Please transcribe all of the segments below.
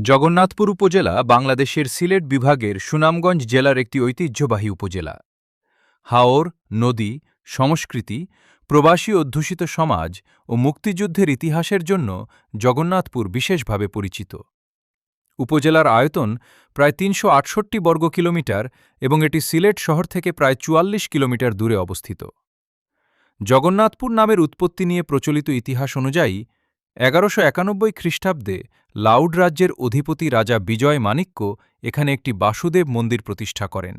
জগন্নাথপুর উপজেলা বাংলাদেশের সিলেট বিভাগের সুনামগঞ্জ জেলার একটি ঐতিহ্যবাহী উপজেলা। হাওর, নদী, সংস্কৃতি, প্রবাসী অধ্যুষিত সমাজ ও মুক্তিযুদ্ধের ইতিহাসের জন্য জগন্নাথপুর বিশেষভাবে পরিচিত। উপজেলার আয়তন প্রায় ৩৬৮ বর্গ কিলোমিটার এবং এটি সিলেট শহর থেকে প্রায় ৪৪ কিলোমিটার দূরে অবস্থিত। জগন্নাথপুর নামের উৎপত্তি নিয়ে প্রচলিত ইতিহাস অনুযায়ী ১১৯১ খ্রিস্টাব্দে লাউড রাজ্যের অধিপতি রাজা বিজয় মাণিক্য এখানে একটি বাসুদেব মন্দির প্রতিষ্ঠা করেন।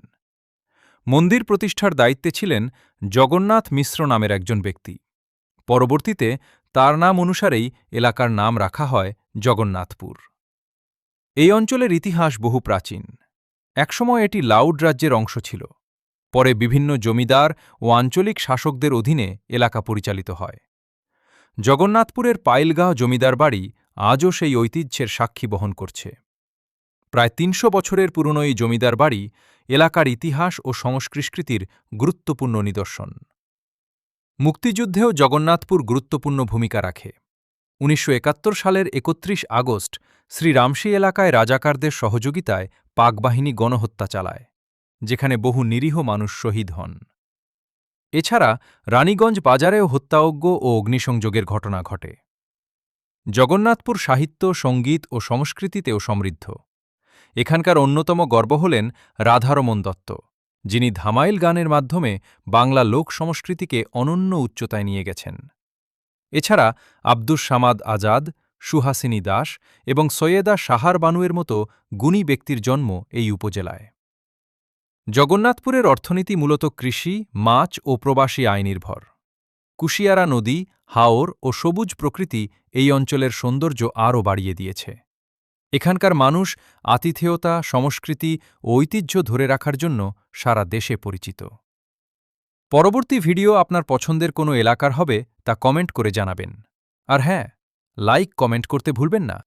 মন্দির প্রতিষ্ঠার দায়িত্বে ছিলেন জগন্নাথ মিশ্র নামের একজন ব্যক্তি। পরবর্তীতে তার নাম অনুসারেই এলাকার নাম রাখা হয় জগন্নাথপুর। এই অঞ্চলের ইতিহাস বহু প্রাচীন। একসময় এটি লাউড রাজ্যের অংশ ছিল। পরে বিভিন্ন জমিদার ও আঞ্চলিক শাসকদের অধীনে এলাকা পরিচালিত হয়। জগন্নাথপুরের পাইলগাঁও জমিদার বাড়ি আজও সেই ঐতিহ্যের সাক্ষী বহন করছে। প্রায় ৩০০ বছরের পুরনো এই জমিদার বাড়ি এলাকার ইতিহাস ও সংস্কৃতির গুরুত্বপূর্ণ নিদর্শন। মুক্তিযুদ্ধেও জগন্নাথপুর গুরুত্বপূর্ণ ভূমিকা রাখে। ১৯৭১ সালের ৩১ আগস্ট শ্রীরামশী এলাকায় রাজাকারদের সহযোগিতায় পাকবাহিনী গণহত্যা চালায়, যেখানে বহু নিরীহ মানুষ শহীদ হন। এছাড়া রানীগঞ্জ বাজারেও হত্যাযজ্ঞ ও অগ্নিসংযোগের ঘটনা ঘটে। জগন্নাথপুর সাহিত্য, সঙ্গীত ও সংস্কৃতিতেও সমৃদ্ধ। এখানকার অন্যতম গর্ব হলেন রাধারমণ দত্ত, যিনি ধামাইল গানের মাধ্যমে বাংলা লোক সংস্কৃতিকে অনন্য উচ্চতায় নিয়ে গেছেন। এছাড়া আব্দুস সামাদ আজাদ, সুহাসিনী দাস এবং সৈয়দা সাহার বানুয়ের মতো গুণী ব্যক্তির জন্ম এই উপজেলায়। জগন্নাথপুরের অর্থনীতি মূলত কৃষি, মাছ ও প্রবাসী আয় নির্ভর। কুশিয়ারা নদী, হাওর ও সবুজ প্রকৃতি এই অঞ্চলের সৌন্দর্য আরও বাড়িয়ে দিয়েছে। এখানকার মানুষ আতিথেয়তা, সংস্কৃতি ও ঐতিহ্য ধরে রাখার জন্য সারা দেশে পরিচিত। পরবর্তী ভিডিও আপনার পছন্দের কোনো এলাকার হবে তা কমেন্ট করে জানাবেন। আর হ্যাঁ, লাইক কমেন্ট করতে ভুলবেন না।